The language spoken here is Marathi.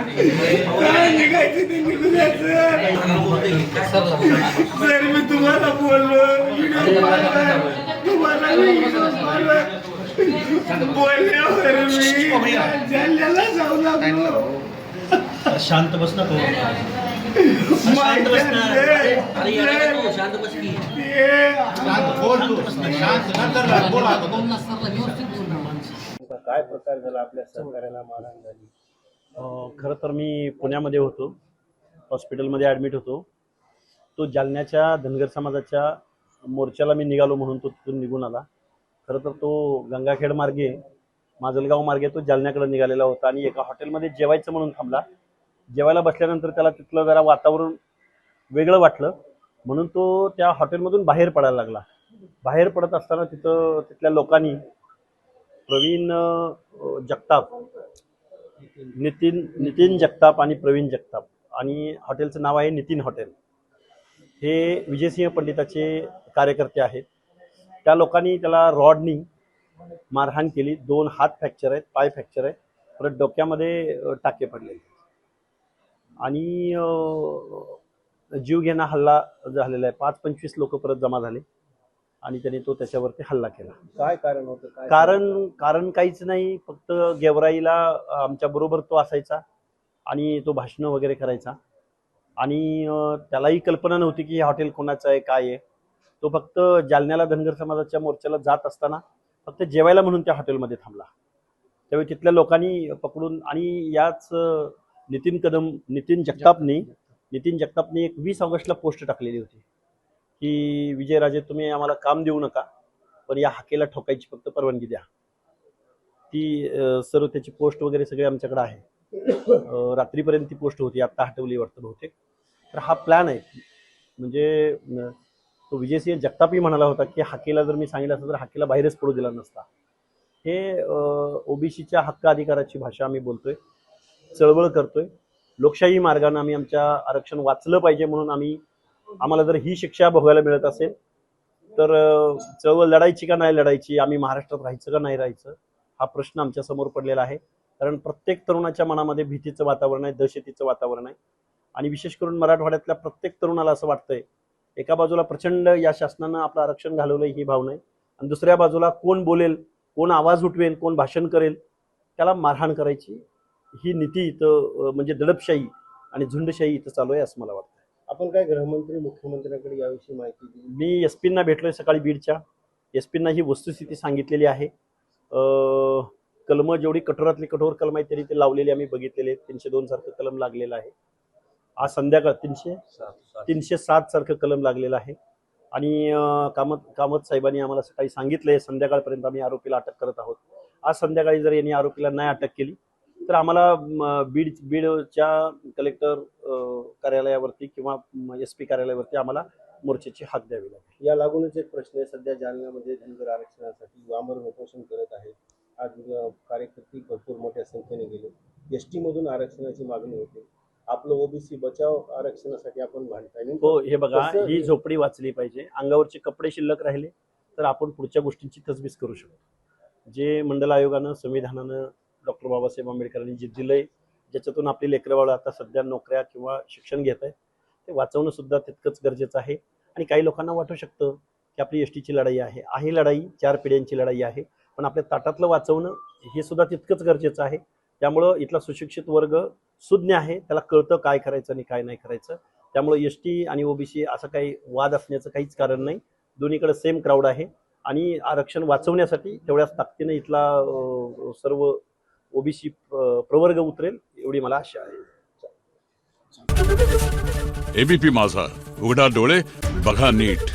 निघायचं ते निघून यायचं. सर मी तुम्हाला बोललो बोलल्यावर मी जालन्याला जाऊ लागलो. शांत बस ना तो. शांत बस ना. अरे यार शांत बस की. काय प्रकार झाला आपल्या सहकार्याला मारहाण झाली? खरं तर मी पुण्यामध्ये होतो, हॉस्पिटलमध्ये ॲडमिट होतो. तो जालन्याच्या धनगर समाजाच्या मोर्चाला मी निघालो म्हणून तो तिथून निघून आला. खरं तर तो गंगाखेड मार्गे माजलगाव मार्गे तो जालन्याकडे निघालेला होता आणि एका हॉटेलमध्ये जेवायचं म्हणून थांबला. जेवायला बसल्यानंतर त्याला तिथलं जरा वातावरण वेगळं वाटलं म्हणून तो त्या हॉटेलमधून बाहेर पडायला लागला. बाहेर पडत असताना तिथल्या लोकांनी प्रवीण जगताप, नितीन जगताप आणि प्रवीण जगताप आणि हॉटेलचं नाव आहे नितीन हॉटेल, हे विजयसिंह पंडिताचे कार्यकर्ते आहेत. त्या लोकांनी त्याला रॉडनी मारहाण केली. 2 हात फ्रॅक्चर आहेत, पाय फ्रॅक्चर आहे, परत डोक्यामध्ये टाके पडलेले आणि जीवघेणा हल्ला झालेला आहे. 5-25 लोक परत जमा झाले आणि त्याने त्याच्यावरती हल्ला केला. काय कारण होतं? कारण काहीच नाही, फक्त गेवराईला आमच्या बरोबर तो असायचा आणि तो भाषणं वगैरे करायचा आणि त्यालाही कल्पना नव्हती की हे हॉटेल कोणाचं आहे काय आहे. तो फक्त जालन्याला धनगर समाजाच्या मोर्चाला जात असताना फक्त जेवायला म्हणून त्या हॉटेलमध्ये थांबला. त्यावेळी तिथल्या लोकांनी पकडून आणि याच नितीन जगतापने एक 20 ऑगस्टला पोस्ट टाकलेली होती की विजयराजे तुम्ही आम्हाला काम देऊ नका पण या हाकेला ठोकायची फक्त परवानगी द्या. ती सर्व त्याची पोस्ट वगैरे सगळे आमच्याकडे आहे. रात्रीपर्यंत ती पोस्ट होती, आत्ता हटवली वाटतं बहुतेक. तर हा प्लॅन आहे. म्हणजे तो विजयसिंह जगतापही म्हणाला होता की हाकेला जर मी सांगितलं असतं तर हाकेला बाहेरच पडू दिला नसता. हे ओबीसीच्या हक्क अधिकाराची भाषा आम्ही बोलतोय, चळवळ करतोय. लोकशाही मार्गाने आम्ही आमच्या आरक्षण वाचलं पाहिजे म्हणून आम्हाला जर ही शिक्षा भोगायला मिळत असेल तर चळवळ लढायची का नाही लढायची, आम्ही महाराष्ट्रात राहायचं का नाही राहायचं, हा प्रश्न आमच्या समोर पडलेला आहे. कारण प्रत्येक तरुणाच्या मनामध्ये भीतीचं वातावरण आहे, दहशतीचं वातावरण आहे आणि विशेष करून मराठवाड्यातल्या प्रत्येक तरुणाला असं वाटतंय एका बाजूला प्रचंड या शासनानं आपलं आरक्षण घालवलंय ही भावना आहे आणि दुसऱ्या बाजूला कोण बोलेल, कोण आवाज उठवेल, कोण भाषण करेल त्याला मारहाण करायची ही नीती इथं म्हणजे दडपशाही आणि झुंडशाही इथं चालू आहे असं मला वाटतं. आपण काय गृहमंत्री मुख्यमंत्र्यांकडे याविषयी माहिती दिली? मी एसपींना भेटलोय सकाळी बीडच्या. एसपींना ही वस्तुस्थिती सांगितलेली आहे. कलमं जेवढी कठोरातली कठोर कलम आहे तरी ते लावलेली आम्ही बघितलेले. 302 सारखं कलम लागलेलं आहे. आज संध्याकाळ 307 सारखं कलम लागलेलं आहे आणि कामत साहेबांनी आम्हाला सकाळी सांगितलंय संध्याकाळपर्यंत आम्ही आरोपीला अटक करत आहोत. आज संध्याकाळी जर यांनी आरोपीला नाही अटक केली तर आम्हाला बीडच्या कलेक्टर कार्यालयावरती किंवा SP कार्यालयावरती आम्हाला मोर्चाची हाक द्यावी लागेल. या लागूनच एक प्रश्न आहे, सध्या जालन्यामध्ये धनगर आरक्षणासाठी आमरण उपोषण करत आहेत. आज कार्यकर्ते भरपूर मोठ्या संख्येने गेले. ST मधून आरक्षणाची मागणी होते. आपलं ओबीसी बचाव आरक्षणासाठी आपण भांडताय. हो, हे बघा, ही झोपडी वाचली पाहिजे. अंगावरचे कपडे शिल्लक राहिले तर आपण पुढच्या गोष्टींची तजवीज करू शकतो. जे मंडल आयोगानं संविधानानं डॉक्टर बाबासाहेब आंबेडकरांनी जे दिलंय, ज्याच्यातून आपली लेकरबाळं आता सध्या नोकऱ्या किंवा शिक्षण घेत आहेत, ते वाचवणं सुद्धा तितकंच गरजेचं आहे. आणि काही लोकांना वाटू शकतं की आपली STची लढाई आहे लढाई 4 पिढ्यांची लढाई आहे, पण आपल्या ताटातलं वाचवणं हे सुद्धा तितकंच गरजेचं आहे. त्यामुळं इथला सुशिक्षित वर्ग सुज्ञ आहे, त्याला कळतं काय करायचं आणि काय नाही करायचं. त्यामुळे ST आणि OBC असं काही वाद असण्याचं काहीच कारण नाही. दोन्हीकडे सेम क्राऊड आहे आणि आरक्षण वाचवण्यासाठी तेवढ्याच ताकदीने इथला सर्व OBC प्रवर्ग उतरेल एवढी मला आशा आहे. ABP माझा, उघडा डोळे बघा नीट.